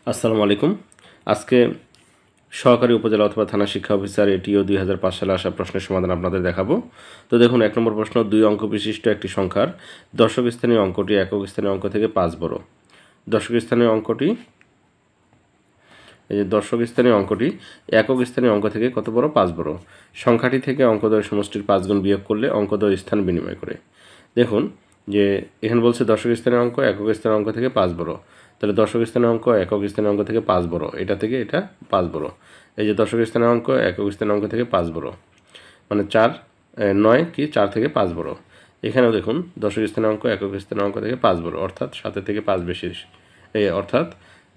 আসসালামু আলাইকুম। আজকে সহকারী উপজেলা অথবা থানা শিক্ষা অফিসার এটিও 2005 সালে আসা প্রশ্নের সমাধান আপনাদের দেখাবো। তো দেখুন 1 নম্বর প্রশ্ন, 2 অঙ্ক বিশিষ্ট একটি সংখ্যার দশক স্থানীয় অঙ্কটি একক স্থানীয় অঙ্ক থেকে 5 বড়। দশক স্থানীয় অঙ্কটি এই যে দশক স্থানীয় অঙ্কটি একক স্থানীয় অঙ্ক থেকে কত বড়? 5 বড়। সংখ্যাটি থেকে অঙ্কদ্বয়ের সমষ্টির 5 গুণ বিয়োগ করলে অঙ্কদ্বয় স্থান বিনিময় করে। দেখুন যে এখানে বলছে দশক স্থানীয় অঙ্ক একক স্থানীয় অঙ্ক থেকে 5 বড়। তাহলে দশক স্থানীয় অঙ্ক একক স্থানীয় অঙ্ক থেকে 5 বড়, এটা থেকে এটা 5 বড়। এই যে দশক স্থানীয় অঙ্ক একক স্থানীয় অঙ্ক থেকে 5 বড়, মানে 9 কি 4 থেকে 5 বড়। এখানেও দেখুন দশক স্থানীয় অঙ্ক একক স্থানীয় অঙ্ক থেকে 5 বড়, অর্থাৎ 7 থেকে 5 বেশি, অর্থাৎ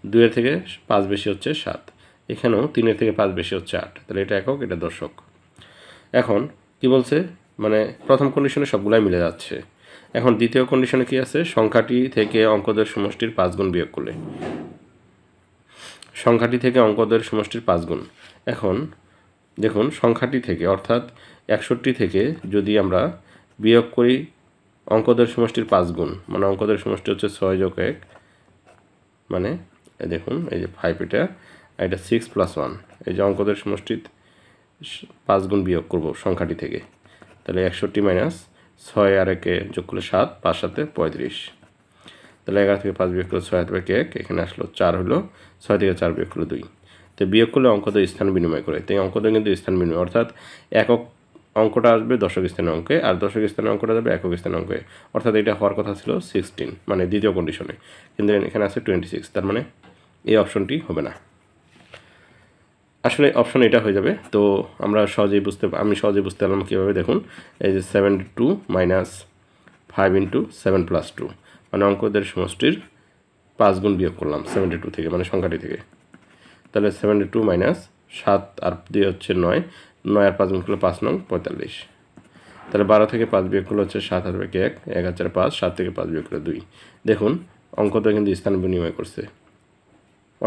2 থেকে 5 বেশি হচ্ছে 7। এখানেও 3 থেকে 5 বেশি হচ্ছে 8। তাহলে এটা একক, এটা দশক। এখন কি বলছে, মানে প্রথম কন্ডিশনে সবগুলাই মিলে যাচ্ছে। এখন দ্বিতীয় কন্ডিশনে কি আছে? সংখ্যাটি থেকে অঙ্কদের সমষ্টির 5 গুণ বিয়োগ করলে, সংখ্যাটি থেকে অঙ্কদের সমষ্টির 5 গুণ। এখন দেখুন সংখ্যাটি থেকে অর্থাৎ 61 থেকে যদি আমরা বিয়োগ করি অঙ্কদের সমষ্টির 5 গুণ, মানে অঙ্কদের সমষ্টি হচ্ছে 6 যোগ 1, মানে দেখুন এই যে 5, এটা 6 + 1। এই যে অঙ্কদের সমষ্টির 5 গুণ বিয়োগ করব সংখ্যাটি থেকে, তাহলে 61 মাইনাস 6 আর 1 যোগ করলে 7, 5 7 35। তাহলে 11 থেকে 5 বিয়োগ করলে 6 হাতে 1, এখানে আসলো 4, হলো 6 থেকে 4 বিয়োগ করলে 2। তো বিয়োগ করলে অঙ্কদ্বয় স্থান বিনিময় করে। তাই অঙ্কদ্বয় কিন্তু স্থান বিনিময়, অর্থাৎ একক অঙ্কটা আসবে দশক স্থানীয় অঙ্কে আর দশক স্থানীয় অঙ্কটা যাবে একক স্থানীয় অঙ্কে। অর্থাৎ এটা হওয়ার কথা ছিল 16, মানে দ্বিতীয় কন্ডিশনে, কিন্তু এখানে আছে 26। তার মানে এই অপশনটি হবে না। আসলে অপশন এটা হয়ে যাবে। তো আমি সহজেই বুঝতে পারলাম কীভাবে। দেখুন এই যে 72 মাইনাস 5 × 7 + 2, মানে অঙ্কদের সমষ্টির 5 গুণ বিয়োগ করলাম 72 থেকে, মানে সংখ্যাটি থেকে। তাহলে 72 মাইনাস 7 আর 2 হচ্ছে 9, 9 আর 5 গুণ করলে 5 নং 45। তাহলে 12 থেকে 5 বিয়োগ করলে হচ্ছে 7 হাতে 1, 1 আর 4 5, 7 থেকে 5 বিয়োগ করলে 2। দেখুন অঙ্কটা কিন্তু স্থান বিনিময় করছে,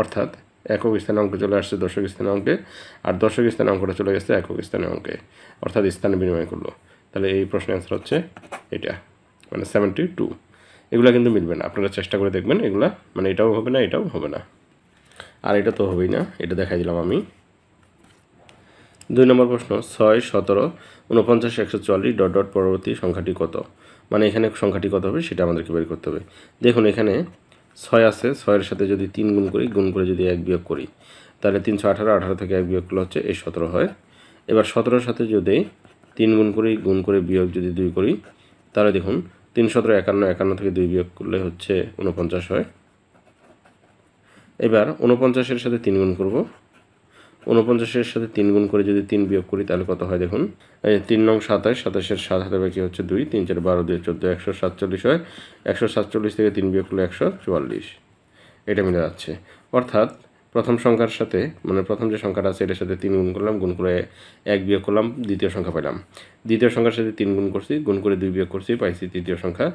অর্থাৎ একক স্থানীয় অঙ্কে চলে আসছে দশক স্থানীয় অঙ্কে, আর দশক স্থানীয় অঙ্কটা চলে গেছে একক স্থানীয় অঙ্কে, অর্থাৎ স্থান বিনিময় করলো। তাহলে এই প্রশ্নের অ্যান্সার হচ্ছে এটা, মানে 72। এগুলো কিন্তু মিলবে না, আপনারা চেষ্টা করে দেখবেন। এগুলা মানে এটাও হবে না, এটাও হবে না, আর এটা তো হবেই না, এটা দেখাই দিলাম আমি। 2 নম্বর প্রশ্ন, 6 17 49 144 ... পরবর্তী সংখ্যাটি কত? মানে এখানে সংখ্যাটি কত হবে সেটা আমাদেরকে বের করতে হবে। দেখুন এখানে 6 আছে, 6-এর সাথে যদি 3 গুণ করি, গুণ করে যদি 1 বিয়োগ করি, তাহলে 318, 18 থেকে 1 বিয়োগ করলে হচ্ছে এই 17 হয়। এবার 17-এর সাথে যদি 3 গুণ করি, গুণ করে বিয়োগ যদি 2 করি, তাহলে দেখুন 3 17 51, 51 থেকে 2 বিয়োগ করলে হচ্ছে 49 হয়। এবার 49-এর সাথে 3 গুণ করব, 49-এর সাথে 3 গুণ করে যদি 3 বিয়োগ করি তাহলে কত হয়? দেখুন এই 3 নং 27, 27-এর 7 হাতে বাকি হচ্ছে 2, 3 4 12 2 14, 147 হয়। 147 থেকে 3 বিয়োগ করলে 144। এটা মিলে যাচ্ছে। অর্থাৎ প্রথম সংখ্যার সাথে, মানে প্রথম যে সংখ্যাটা আছে এটার সাথে 3 গুণ করলাম, গুণ করে 1 বিয়োগ করলাম, দ্বিতীয় সংখ্যা পেলাম। দ্বিতীয় সংখ্যার সাথে 3 গুণ করছি, গুণ করে 2 বিয়োগ করছি, পাইছি তৃতীয় সংখ্যা।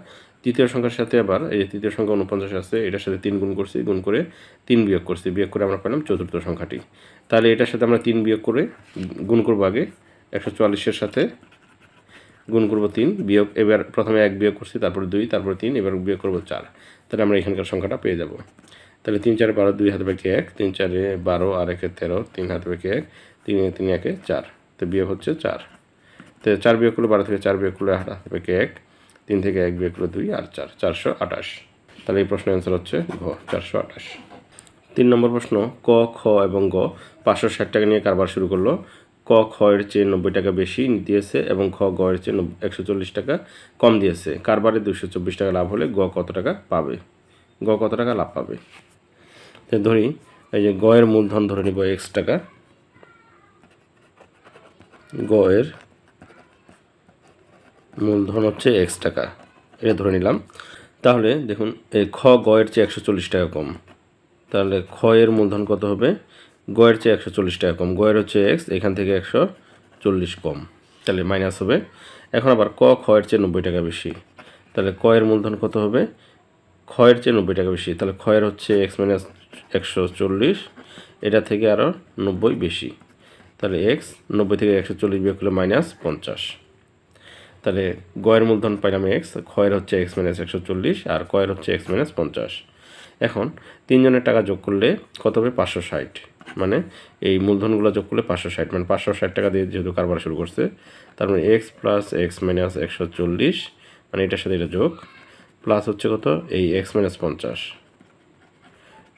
তৃতীয় সংখ্যার সাথে আবার এই যে তৃতীয় সংখ্যা 49 আছে, এটার সাথে 3 গুণ করছি, গুণ করে 3 বিয়োগ করছি, বিয়োগ করে আমরা পেলাম চতুর্থ সংখ্যাটি। তাহলে এটার সাথে আমরা 3 বিয়োগ করে গুণ করবো আগে, 144-এর সাথে গুণ করবো 3, বিয়োগ এবার প্রথমে 1 বিয়োগ করছি, তারপর 2, তারপর 3, এবার বিয়োগ করবো 4। তাহলে আমরা এখানকার সংখ্যাটা পেয়ে যাব। তাহলে 3 4 12, 2 হাতে বাকি 1, 3 4 12 আর 1 13, 3 হাতে বাকি 1, 3 3 1 4, তো বিয়োগ হচ্ছে 4। তো 4 বিয়োগ করলে 12 থেকে 4 বিয়োগ করলে হাতে বাকি 1, 3 থেকে 1 বিয়োগ করলে 2 আর 4, 428। তাহলে এই প্রশ্নের অ্যান্সার হচ্ছে ঘ, 428। 3 নম্বর প্রশ্ন, ক খ এবং গ 560 টাকা নিয়ে কারবার শুরু করলো। ক খ এর চেয়ে 90 টাকা বেশি দিয়েছে এবং খ গ এর চেয়ে 140 টাকা কম দিয়েছে। কারবারে 224 টাকা লাভ হলে গ কত টাকা পাবে? গ কত টাকা লাভ পাবে? তো ধরি এই যে গ এর মূলধন ধরে নিব x টাকা, গ এর মূলধন হচ্ছে x টাকা, এটা ধরে নিলাম। তাহলে দেখুন এই খ গ এর চেয়ে 140 টাকা কম, তাহলে খ এর মূলধন কত হবে? গ এর চেয়ে 140 টাকা কম, গ এর হচ্ছে x, এখান থেকে 140 কম, তাহলে মাইনাস হবে। এখন আবার ক খ এর চেয়ে 90 টাকা বেশি, তাহলে ক এর মূলধন কত হবে? খ এর চেয়ে 90 টাকা বেশি, তাহলে খ এর হচ্ছে x মাইনাস 140, এটা থেকে আরও 90 বেশি, তাহলে x 90 থেকে 140 বিয়োগ করলে মাইনাস 50। তাহলে গ এর মূলধন পাইলাম x, খ এর হচ্ছে x মাইনাস 140 আর ক এর হচ্ছে x মাইনাস 50। এখন 3 জনের টাকা যোগ করলে কত হবে 560, মানে এই মূলধনগুলো যোগ করলে 560, মানে 560 টাকা দিয়ে যেহেতু কারবার শুরু করছে, তার মানে x প্লাস x মাইনাস 140, মানে এটার সাথে এটা যোগ, প্লাস হচ্ছে কত এই x মাইনাস 50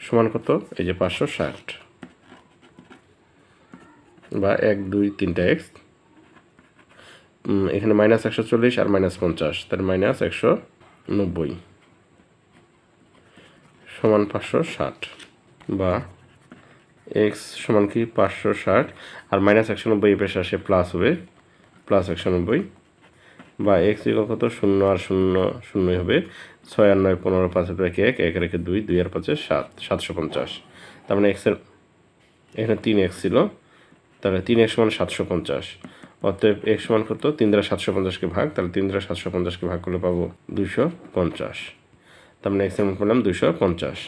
সমান কত এই যে 560, বা 1 2 3টা x, এখানে মাইনাস 140 আর মাইনাস 50, তাহলে মাইনাস 190 সমান 560, বা x সমান কি 560 আর মাইনাস 190 এই পেশে আসে প্লাস হবে প্লাস 190, বা x ইকুয়াল কত 0 আর 0 0 হবে, 6 আর 9 15, 5 রেখে 1 1 রেখে 2 2 আর 5 7 750, তার মানে x এর এখানে 3x ছিল, তাহলে 3x সমান 750, অতএব x সমান কত 3 দ্বারা 750কে ভাগ, তাহলে 3 দ্বারা 750কে ভাগ করলে পাবো 250, তার মানে x এর মান পেলাম 250।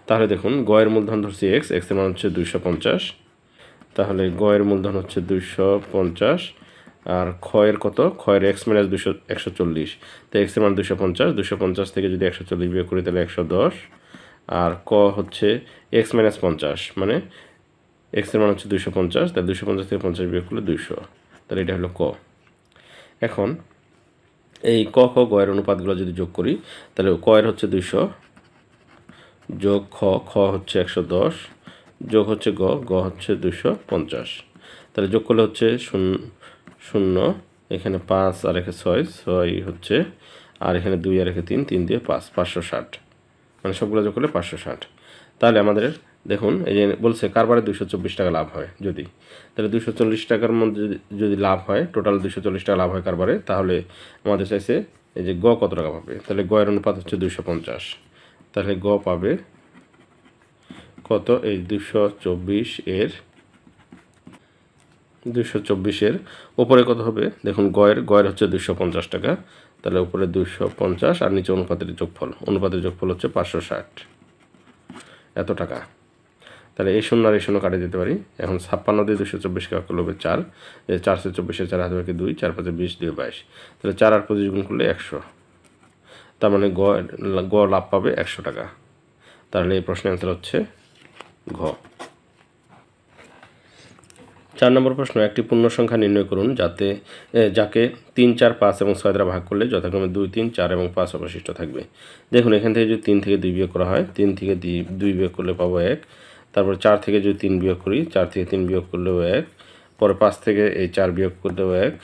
তাহলে দেখুন গ এর মূলধন ধরছি x, x এর মান হচ্ছে 250, তাহলে গ এর মূলধন হচ্ছে 250, আর খ এর কত, খ এর x মাইনাস 140, তো x এর মান 250, 250 থেকে যদি 140 বিয়োগ করি তাহলে 110, আর ক হচ্ছে x মাইনাস 50, মানে x এর মান হচ্ছে 250, তাহলে 250 থেকে 50 বিয়োগ করলে 200, তাহলে এটা হলো ক। এখন এই ক খ গ এর অনুপাতগুলো যদি যোগ করি, তাহলে ক এর হচ্ছে 200 যোগ খ, খ হচ্ছে 110 যোগ হচ্ছে গ, গ হচ্ছে 250, তাহলে যোগ করলে হচ্ছে 0 এখানে 5 আর এখানে 6 6 হচ্ছে, আর এখানে 2 আর এখানে 3 3 দিয়ে 5 560, মানে সবগুলো যোগ করলে 560। তাহলে আমাদের দেখুন এই যে বলছে কারবারে 224 টাকা লাভ হয়, যদি তাহলে 240 টাকার মধ্যে যদি লাভ হয়, টোটাল 240 টাকা লাভ হয় কারবারে, তাহলে আমাদের চাইছে এই যে গ কত টাকা পাবে, তাহলে গ এর অনুপাত হচ্ছে 250, তাহলে গ পাবে কত এই 224 এর উপরে কত হবে, দেখুন গ এর হচ্ছে 250 টাকা, তাহলে উপরে 250 আর নিচে অনুপাতের যোগফল হচ্ছে 560, এত টাকা। তাহলে এই 0 আর এই 0 কাটিয়ে দিতে পারি, এখন 56 দিয়ে 224 কাজ করলে হবে 4, 4 से 24 4 হাতে বাকি 2, 4 5 20 2 22, তাহলে 4 আর 25 গুণ করলে 100, তার মানে গ লাভ পাবে 100 টাকা। তাহলে এই প্রশ্নের অ্যান্সার হচ্ছে ঘ। 4 নম্বর প্রশ্ন, একটি পূর্ণ সংখ্যা নির্ণয় করুন যাকে 3 4 5 এবং 6 দ্বারা ভাগ করলে যথাক্রমে 2 3 4 এবং 5 অবশিষ্ট থাকবে। দেখুন এখান থেকে যদি 3 থেকে 2 বিয়োগ করা হয়, 3 থেকে 2 বিয়োগ করলে পাবো 1, তারপর 4 থেকে যদি 3 বিয়োগ করি, 4 থেকে 3 বিয়োগ করলেও 1, পরে 5 থেকে এই 4 বিয়োগ করলেও 1,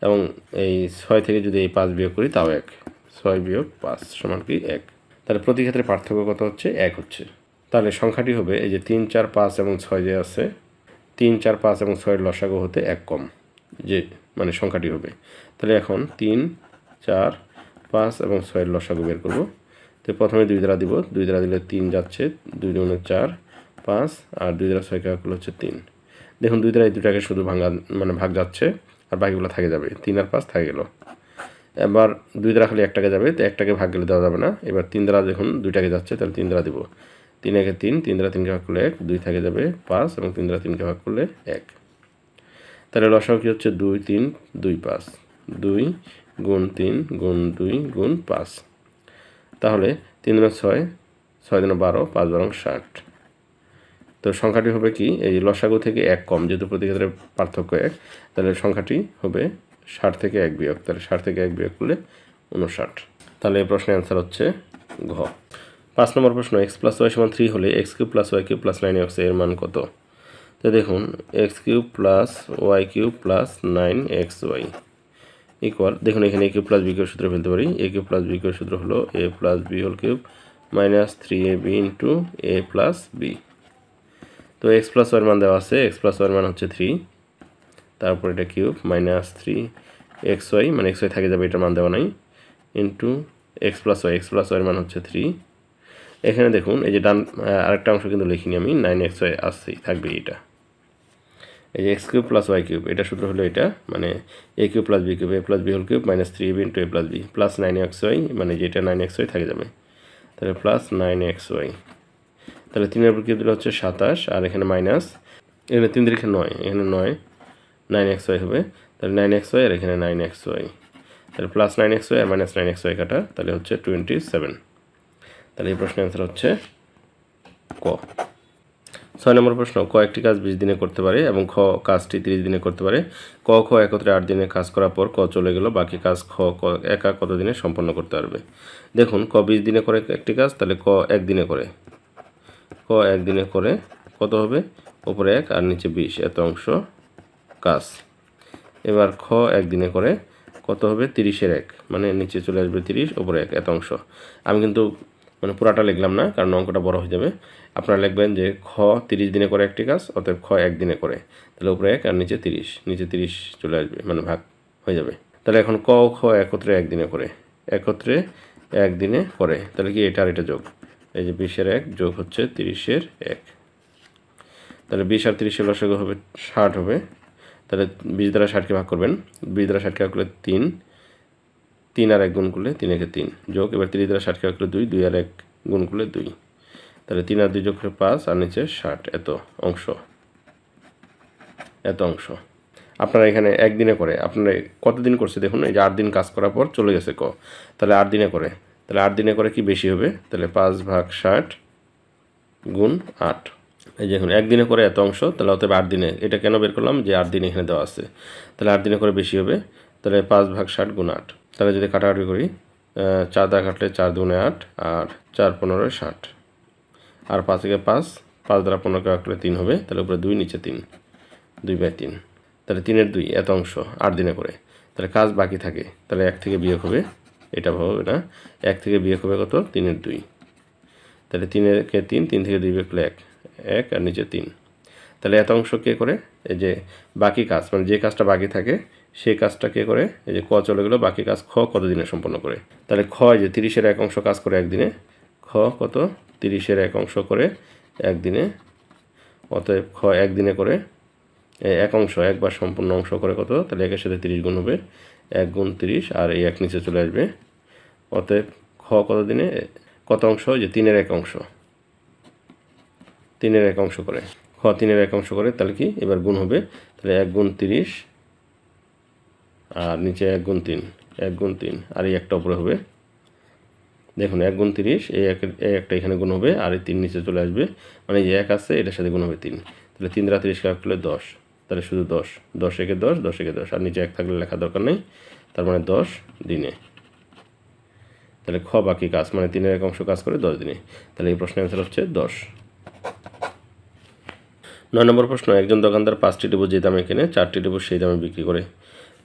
এবং এই 6 থেকে যদি এই 5 বিয়োগ করি তাও 1, 6 বিয়োগ 5 সমান কি 1, তাহলে প্রতি ক্ষেত্রে পার্থক্য কত হচ্ছে 1 হচ্ছে। তাহলে সংখ্যাটি হবে এই যে 3 4 5 এবং 6 যে আছে, 3 4 5 এবং 6 এর লসাগু হতে 1 কম, যে মানে সংখ্যাটি হবে। তাহলে এখন 3 4 5 এবং 6 এর লসাগু বের করব। তো প্রথমে 2 দ্বারা দিব, 2 দ্বারা দিলে 3 যাচ্ছে, 2 দুগুণে 4 5, আর 2 দ্বারা 6 কাজ করলে হচ্ছে 3। দেখুন 2 দ্বারা এই দুটাকে শুধু ভাগ যাচ্ছে, আর বাকিগুলো থেকে যাবে, 3 আর 5 থেকে গেল। এবার 2 দ্বারা খালি একটাকে যাবে, তো একটাকে ভাগ গেলে দেওয়া যাবে না। এবার 3 দ্বারা দেখুন 2টাকে যাচ্ছে, তাহলে 3 দ্বারা দিব, 3 একে 3, 3 দ্বারা 3কে ভাগ করলে 1, 2 থেকে যাবে 5, এবং 3 দ্বারা 3কে ভাগ করলে 1। তাহলে লসাগু কি হচ্ছে 2 3 2 5, 2 গুণ 3 গুণ 2 গুণ 5, তাহলে 3 দুগুণে 6, 6 দুগুণে 12, 5 12 60। তো সংখ্যাটি হবে কি এই লসাগু থেকে 1 কম, যেহেতু প্রতি ক্ষেত্রে পার্থক্য 1, তাহলে সংখ্যাটি হবে 60 থেকে 1 বিয়োগ, তাহলে 60 থেকে 1 বিয়োগ করলে 59। তাহলে এই প্রশ্নের অ্যান্সার হচ্ছে ঘ। 5 নম্বর প্রশ্ন, x প্লাস ওয়াই সমান 3 হলে x cube plus y cube plus 9x এর মান কত? তো দেখুন x cube plus y cube plus 9xy equal, দেখুন এখানে a cube plus b cube সূত্র ফেলতে পারি। a cube plus b cube সূত্র হলো a plus b whole cube minus 3ab into a plus b। তো x প্লাস ওয়াই এর মান দেওয়া আছে, x প্লাস ওয়াই এর মান হচ্ছে 3, তারপর এটা কিউব মাইনাস 3xy, মানে xy থাকে যাবে, এটার মান দেওয়া নাই, ইন্টু x প্লাস ওয়াই এর মান হচ্ছে 3। এখানে দেখুন এই যে ডান আরেকটা অংশ কিন্তু লিখিনি আমি, 9xy আসছেই, থাকবে এটা। এই যে x cube plus y cube, এটা সূত্র হলো এটা, মানে a cube plus b cube a plus b whole cube minus 3ab into a plus b plus 9xy, মানে যেটা 9xy থাকে যাবে, তাহলে প্লাস 9xy। তাহলে 3 এর উপর কিউব দিলে হচ্ছে 27, আর এখানে মাইনাস, এখানে 3 দিয়ে 9, এখানে 9xy হবে, তাহলে 9xy আর এখানে 9xy, তাহলে প্লাস 9xy আর মাইনাস 9xy কাটা, তাহলে হচ্ছে 27। তাহলে এই প্রশ্নের অ্যান্সার হচ্ছে ক। 6 নম্বর প্রশ্ন, ক একটি কাজ 20 দিনে করতে পারে এবং খ কাজটি 30 দিনে করতে পারে। ক খ একত্রে 8 দিনে কাজ করার পর ক চলে গেল, বাকি কাজ খ একা কত দিনে সম্পন্ন করতে পারবে? দেখুন, ক 20 দিনে করে একটি কাজ, তাহলে ক 1 দিনে করে। ক 1 দিনে করে কত হবে? উপরে 1 আর নিচে 20, এত অংশ কাজ। এবার খ 1 দিনে করে কত হবে? 30-এর 1, মানে নিচে চলে আসবে 30, উপরে 1, এত অংশ। আমি কিন্তু মানে পুরাটা লিখলাম না, কারণ অঙ্কটা বড় হয়ে যাবে। আপনারা লিখবেন যে খ 30 দিনে করে একটি কাজ, অতএব খ 1 দিনে করে, তাহলে উপরে 1 আর নিচে 30, নিচে 30 চলে আসবে, মানে ভাগ হয়ে যাবে। তাহলে এখন ক খ একত্রে 1 দিনে করে, একত্রে 1 দিনে করে, তাহলে কি এটা আর এটা যোগ, এই যে 20-এর 1 যোগ হচ্ছে 30-এর 1, তাহলে 20 আর 30-এর লসাগু হবে 60 হবে। তাহলে 20 দ্বারা 60কে ভাগ করবেন, 20 দ্বারা 60কে ভাগ করলে 3, 3 আর 1 গুণ করলে 3 একে 3, যোগ এবার 30 দ্বারা 60কে ভাগ করলে 2, 2 আর 1 গুণ করলে 2, তাহলে 3 আর 2 যোগ করে 5 আর নিচে 60, এত অংশ, এত অংশ। আপনারা এখানে 1 দিনে করে, আপনারা কতদিন করছে দেখুন, এই যে 8 দিন কাজ করার পর চলে গেছে ক, তাহলে 8 দিনে করে, তাহলে 8 দিনে করে কি বেশি হবে? তাহলে 5/60 গুণ 8, এই দেখুন 1 দিনে করে এত অংশ, তাহলে অতএব 8 দিনে, এটা কেন বের করলাম? যে 8 দিন এখানে দেওয়া আছে, তাহলে 8 দিনে করে বেশি হবে, তাহলে 5/60 গুণ 8। তাহলে যদি কাটাকাটি করি, 4 দ্বারা কাটলে 4 দুগুণে 8 আর 4 15 60, আর 5 থেকে 5, 5 দ্বারা 15কে ভাগ করলে 3 হবে, তাহলে উপরে 2 নিচে 3, 2/3, তাহলে 3-এর 2, এত অংশ 8 দিনে করে। তাহলে কাজ বাকি থাকে, তাহলে 1 থেকে বিয়োগ হবে, এটা হবে না, 1 থেকে বিয়োগ হবে কত? 3-এর 2, তাহলে 3-একে 3, 3 থেকে 2 বিয়োগ করলে 1, 1 আর নিচে 3, তাহলে এত অংশ কে করে? এই যে বাকি কাজ, মানে যে কাজটা বাকি থাকে সেই কাজটা কে করে? এই যে ক চলে গেলো, বাকি কাজ খ কত দিনে সম্পন্ন করে? তাহলে খ যে 30-এর 1 অংশ কাজ করে 1 দিনে, খ কত? 30-এর 1 অংশ করে 1 দিনে, অতএব খ 1 দিনে করে 1 অংশ, একবার সম্পূর্ণ অংশ করে কত? তাহলে 1-এর সাথে 30 গুণ হবে, 1 গুণ 30 আর এই 1 নিচে চলে আসবে, অতএব খ কত দিনে কত অংশ? যে 3-এর 1 অংশ, 3-এর 1 অংশ করে, খ 3-এর 1 অংশ করে, তাহলে কি এবার গুণ হবে, তাহলে 1 গুণ 30 আর নিচে 1 গুণ 3, 1 গুণ 3 আর এই একটা উপরে হবে, দেখুন 1 গুণ 30, এই একটা এখানে গুণ হবে আর এই 3 নিচে চলে আসবে, মানে এই 1 আছে এটার সাথে গুণ হবে 3, তাহলে 3 দ্বারা 30 কাজ করলে 10, তাহলে শুধু 10, 10 একে 10, 10 একে 10, আর নিচে 1 থাকলে লেখা দরকার নেই, তার মানে 10 দিনে। তাহলে খ বাকি কাজ, মানে 3-এর 1 অংশ কাজ করে 10 দিনে, তাহলে এই প্রশ্নের অ্যান্সার হচ্ছে 10। 9 নম্বর প্রশ্ন, একজন দোকানদার 5টি লেবু যে দামে কেনে 4টি লেবু সেই দামে বিক্রি করে,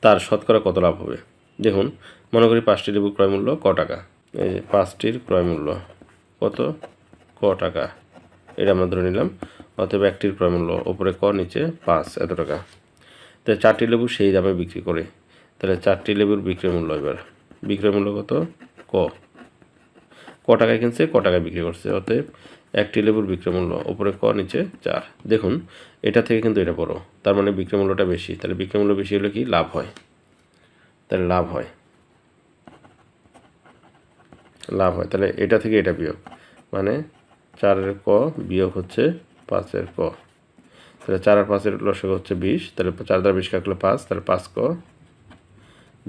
তার শতকরা কত লাভ হবে? দেখুন, মনে করি 5টি লেবুর ক্রয় মূল্য ক টাকা, এই 5টির ক্রয় মূল্য কত? ক টাকা, এটা আমরা ধরে নিলাম, অতএব একটির ক্রয় মূল্য উপরে ক নিচে 5, এত টাকা। তাহলে 4টি লেবু সেই দামে বিক্রি করে, তাহলে 4টি লেবুর বিক্রয় মূল্য, এবার বিক্রয় মূল্য কত? ক টাকায় কিনছে, ক টাকায় বিক্রি করছে, অতএব একটি লেবুর বিক্রয় মূল্য উপরে ক নিচে 4। দেখুন এটা থেকে কিন্তু এটা বড়, তার মানে বিক্রয় মূল্যটা বেশি, তাহলে বিক্রয় মূল্য বেশি হলে কি লাভ হয়? তাহলে লাভ হয়, লাভ হয়, তাহলে এটা থেকে এটা বিয়োগ, মানে 4-এর ক বিয়োগ হচ্ছে 5-এর ক, তাহলে 4 আর 5-এর লসাগু হচ্ছে 20, তাহলে 4 দ্বারা 20 কাটলে 5, তাহলে 5 ক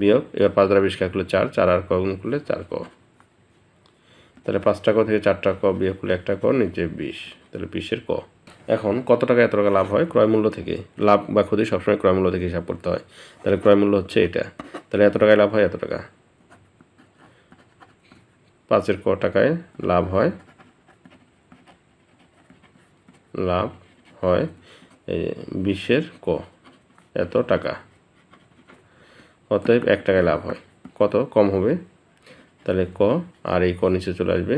বিয়োগ, এবার 5 দ্বারা 20 কাটলে 4, 4 আর ক গুণ করলে 4 ক, তাহলে 5টা ক থেকে 4টা ক বিয়োগ করলে 1টা ক, নিচে 20, তাহলে 20-এর ক। এখন কত টাকা এত টাকা লাভ হয়? ক্রয় মূল্য থেকে। লাভ বা ক্ষতি সবসময় ক্রয় মূল্য থেকে হিসাব করতে হয়, তাহলে ক্রয় মূল্য হচ্ছে এটা, তাহলে এত টাকায় লাভ হয়, এত টাকা, 5-এর ক টাকায় লাভ হয়, লাভ হয় এই 20-এর ক, এত টাকা, অতএব 1 টাকায় লাভ হয়, কত? কম হবে, তাহলে ক আর এই ক নিচে চলে আসবে,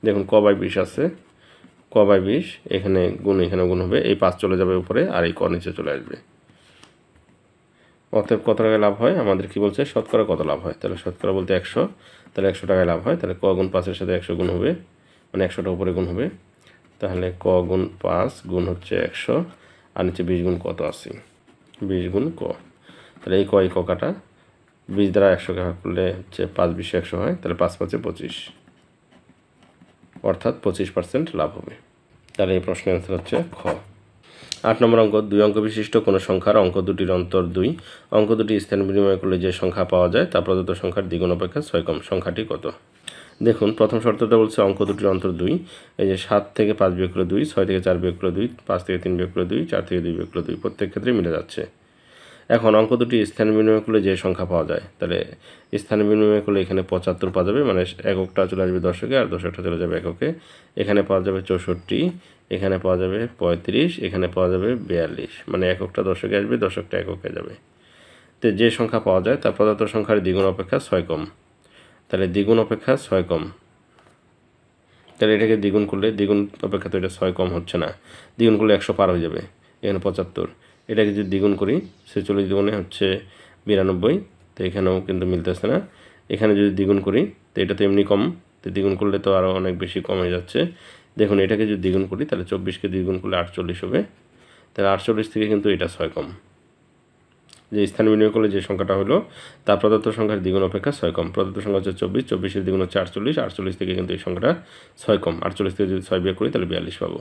দেখুন ক বাই 20 আছে, ক বাই 20 এখানে গুণ, এখানে গুণ হবে, এই 5 চলে যাবে উপরে আর এই ক নিচে চলে আসবে, অতএব কত টাকায় লাভ হয়? আমাদের কি বলছে? শতকরা কত লাভ হয়, তাহলে শতকরা বলতে 100, তাহলে 100 টাকায় লাভ হয়, তাহলে ক গুণ 5-এর সাথে 100 গুণ হবে, মানে 100টা উপরে গুণ হবে, তাহলে ক গুণ 5 গুণ হচ্ছে 100 আর নিচে 20 গুণ কত আছে? 20 গুণ ক, তাহলে এই ক কাটা, 20 দ্বারা 100কে ভাগ করলে হচ্ছে 5-20 100 হয়, তাহলে 5-5-এ 25, অর্থাৎ 25% লাভ হবে। তাহলে এই প্রশ্নের অ্যান্সার হচ্ছে খ। 8 নম্বর অঙ্ক, 2 অঙ্ক বিশিষ্ট কোনো সংখ্যার অঙ্ক দুটির অন্তর 2, অঙ্ক দুটি স্থান বিনিময় করলে যে সংখ্যা পাওয়া যায় তা প্রদত্ত সংখ্যার দ্বিগুণ অপেক্ষা 6 কম, সংখ্যাটি কত? দেখুন প্রথম শর্তটা বলছে অঙ্ক দুটির অন্তর 2, এই যে 7 থেকে 5 বিয়োগ করে 2, 6 থেকে 4 বিয়োগ করে 2, 5 থেকে 3 বিয়োগ করে 2, 4 থেকে 2 বিয়োগ করে 2, প্রত্যেক ক্ষেত্রে মিলে যাচ্ছে। এখন অঙ্ক দুটি স্থান বিনিময় করলে যে সংখ্যা পাওয়া যায়, তাহলে স্থান বিনিময় করলে এখানে 75 পাওয়া যাবে, মানে এককটা চলে আসবে দশকে আর দশকটা চলে যাবে এককে। এখানে পাওয়া যাবে 64, এখানে পাওয়া যাবে 35, এখানে পাওয়া যাবে 42, মানে এককটা দশকে আসবে, দশকটা এককে যাবে। তো যে সংখ্যা পাওয়া যায় তা প্রদত্ত সংখ্যার দ্বিগুণ অপেক্ষা 6 কম, তাহলে দ্বিগুণ অপেক্ষা 6 কম, তাহলে এটাকে দ্বিগুণ করলে দ্বিগুণ অপেক্ষা তো এটা 6 কম হচ্ছে না, দ্বিগুণ করলে 100 পার হয়ে যাবে, এখানে 75, এটাকে যদি দ্বিগুণ করি 46 দ্বিগুণে হচ্ছে 92, তো এখানেও কিন্তু মিলতেছে না। এখানে যদি দ্বিগুণ করি তো এটা তো এমনি কম, তো দ্বিগুণ করলে তো আরও অনেক বেশি কম হয়ে যাচ্ছে। দেখুন এটাকে যদি দ্বিগুণ করি তাহলে 24কে দ্বিগুণ করলে 48 হবে, তাহলে 48 থেকে কিন্তু এটা 6 কম। যে স্থান বিনিময় করলে যে সংখ্যাটা হলো তা প্রদত্ত সংখ্যার দ্বিগুণ অপেক্ষা 6 কম। প্রদত্ত সংখ্যা হচ্ছে 24, 24-এর দ্বিগুণ হচ্ছে 48, 48 থেকে কিন্তু এই সংখ্যাটা 6 কম। 48 থেকে যদি 6 বিয়োগ করি তাহলে 42 পাবো।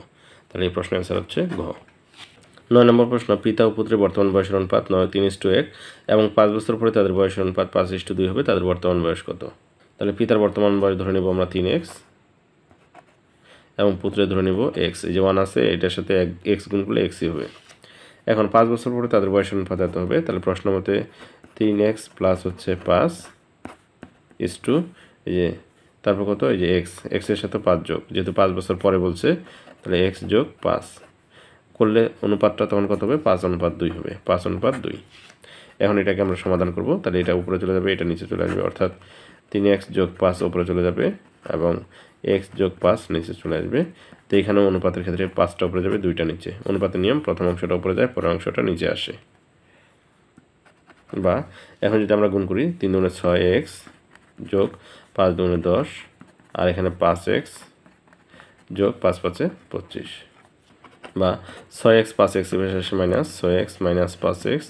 তাহলে এই প্রশ্নের অ্যান্সার হচ্ছে ঘ। 9 নম্বর প্রশ্ন, পিতা ও পুত্রের বর্তমান বয়সের অনুপাত 9:3:1 এবং 5 বছর পরে তাদের বয়সের অনুপাত 5:2 হবে, তাদের বর্তমান বয়স কত? তাহলে পিতার বর্তমান বয়স ধরে নেব আমরা 3x এবং পুত্রের ধরে নেব x, এই যে 1 আছে এটার সাথে x গুণ করলে xই হবে। এখন 5 বছর পরে তাদের বয়সের অনুপাত এত হবে, তাহলে প্রশ্ন মতে 3x প্লাস হচ্ছে 5 এই যে তারপর কত, এই যে x এর সাথে 5 যোগ, যেহেতু 5 বছর পরে বলছে তাহলে x যোগ 5 করলে অনুপাতটা তখন কত হবে, 5:2 হবে, 5:2। এখন এটাকে আমরা সমাধান করব, তাহলে এটা উপরে চলে যাবে, এটা নিচে চলে আসবে, অর্থাৎ 3x যোগ 5 উপরে চলে যাবে এবং x যোগ 5 নিচে চলে আসবে। তো এখানেও অনুপাতের ক্ষেত্রে 5টা উপরে যাবে, 2টা নিচে। অনুপাতের নিয়ম প্রথম অংশটা উপরে যায়, পরের অংশটা নিচে আসে। বা এখন যদি আমরা গুণ করি 3 দুগুণে 6x যোগ 5 দুগুণে 10, আর এখানে 5x যোগ 5 5-এ 25, বা 6x 5x এর পাশে আসে মাইনাস, 6x মাইনাস 5x,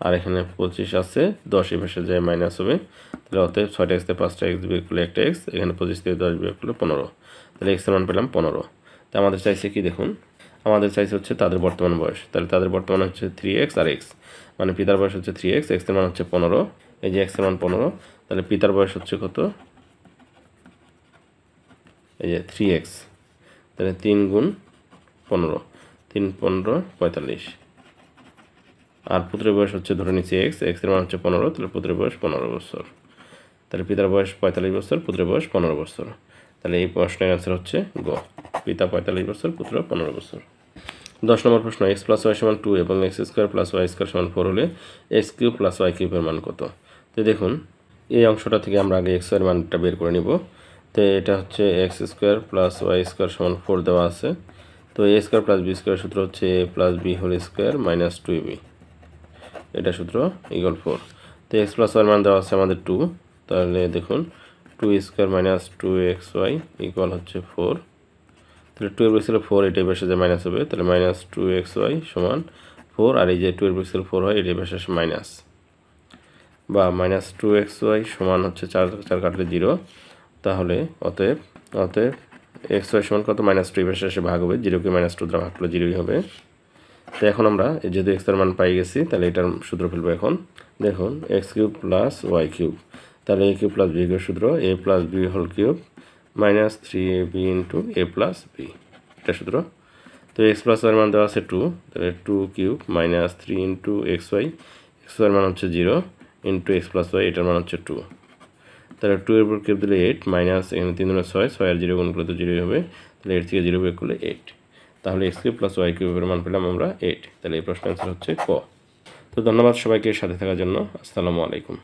আর এখানে 25 আছে, 10 এর পাশে যায় মাইনাস হবে, তাহলে অতএব 6টা x থেকে 5টা x বিয়োগ করলে একটা x, এখানে 25 থেকে 10 বিয়োগ করলে 15, তাহলে x এর মান পেলাম 15। তো আমাদের চাইছে কি, দেখুন আমাদের চাইছে হচ্ছে তাদের বর্তমান বয়স, তাহলে তাদের বর্তমান হচ্ছে 3x আর x, মানে পিতার বয়স হচ্ছে 3x, x এর মান হচ্ছে 15, এই যে x এর মান 15, তাহলে পিতার বয়স হচ্ছে কত, এই যে 3x, তাহলে 3 গুণ 15, 3 15 45, আর পুত্রের বয়স হচ্ছে ধরে নিচ্ছি x এর মান হচ্ছে 15, তাহলে পুত্রের বয়স 15 বছর, তাহলে পিতার বয়স 45 বছর, পুত্রের বয়স 15 বছর, তাহলে এই প্রশ্নের অ্যান্সার হচ্ছে গ, পিতা 45 বছর, পুত্র 15 বছর। 10 নম্বর প্রশ্ন, x + y = 2 এবং x² + y² = 4 হলে x³ + y³ এর মান কত? তো দেখুন এই অংশটা থেকে আমরা আগে x এর মানটা বের করে নিব। তো এটা হচ্ছে x² + y² = 4 দেওয়া আছে, তো a² + b² সূত্র হচ্ছে a + b² - 2ab, এটা সূত্র = 4। তো x + y এর মান দেওয়া আছে আমাদের 2, তাহলে দেখুন 2² - 2xy = হচ্ছে 4, তাহলে 2 এর বসে 4, এটাই বসে যে মাইনাস হবে, তাহলে -2xy = 4, আর এই যে 2 এর বসে 4 হয়, এটাই বসে মাইনাস, বা -2xy = হচ্ছে 4 কাটলে 0, তাহলে অতএব xy = কত, -2 বসে ভাগ হবে, 0কে -2 দ্বারা ভাগ করলে 0ই হবে। তো এখন আমরা যেহেতু x এর মান পাই গেছি, তাহলে এটার সূত্র ফেলবো। এখন দেখুন x³ + y³, তাহলে a³ + b³ সূত্র a + b³ -3ab * a + b, এটা সূত্র। তো x + y এর মান দেওয়া আছে 2, তাহলে 2³ - 3 * xy, xy এর মান হচ্ছে 0 * x + y, এটার মান হচ্ছে 2, তাহলে 2 এর উপর কিউব দিলে 8, মাইনাস এখানে 3 দুগুণে 6, 6 আর 0 গুণ করলে তো 0ই হবে, তাহলে 8 থেকে 0 বিয়োগ করলে 8, তাহলে x³ + y³ এর মান পেলাম আমরা 8। তাহলে এই প্রশ্নের অ্যান্সার হচ্ছে ক। তো ধন্যবাদ সবাইকে সাথে থাকার জন্য। আসসালামু আলাইকুম।